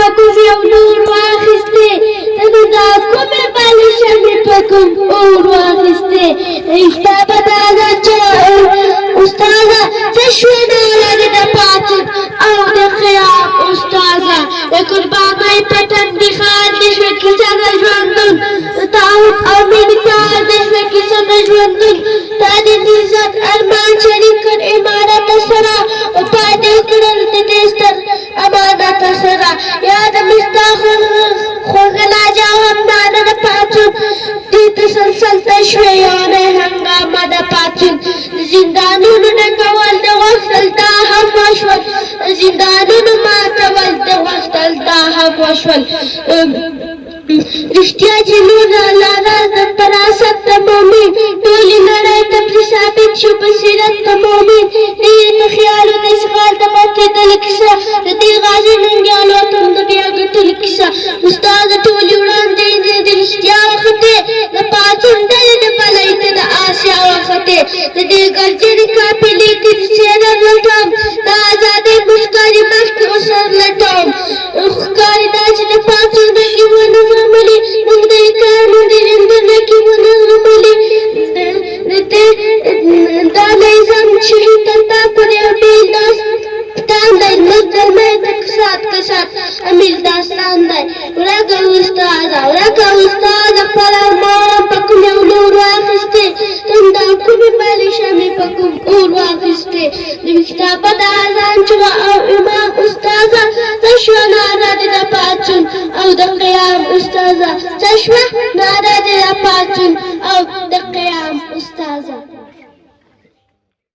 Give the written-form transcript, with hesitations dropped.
پکوم یو نور واخیستی ته دا کومې بالشه مې پکوم اور واخیستی رښتا به دا ده چې استاده څه شوې ناله دې د پاڅون او د خیام استاده د قربانۍ په تندي ښار دې شوه کیسه د ژوندون تعهد او مینکار دې شوه کیسه د ژوندون تا دې د عزت ارمان شریک کړ عمارت سره پاتې کړل د دې ستر امانت سره یاد مې ستا خوږه لهجه او همدانه د پاڅون دې تسلسل ته شوې یوه هنګامه د پاڅون زندانونو ډکول د غوښتل دا هم وشول زندانونو ماتول د غوښتل دا هم وشول رښتیا چې نور لاره د فراست د مؤمن ټولې نړۍ ته پرې ثابت شو بصیرت د مؤمن ډېر د خیالو د اشغال د ماتېدلو کیسه د دې غازي ننګیالو اتم د بیا ګټلو کیسه استاده ټولې وړاندې د رښتیا وختې د پاڅون ډلې د بلۍ ته د آسیا وختې د دې ګرجنې قافلې کې څېره لټوم د ازادۍ موسکا دې مخکې ورسره لټوم ښکاري دا چې د پاڅون ډکې ونه زغملي موږ د کار مدیریندونه کې ونه زغملي دا نظام شهید تا پر یو بېل داستان دی زموږ درمۍ د کسات امیل داستان دی ورکه استاده خپله ماړه په کوم یو لور واخیستې تنده کومې بالشه مې په کوم اور واخیستې د ویښتابه د اذان چغه او امام استاده څه شوه ناره دې د پاڅون او د قیام استاده څه شوه ناره دې د پاڅون او د قیام استاده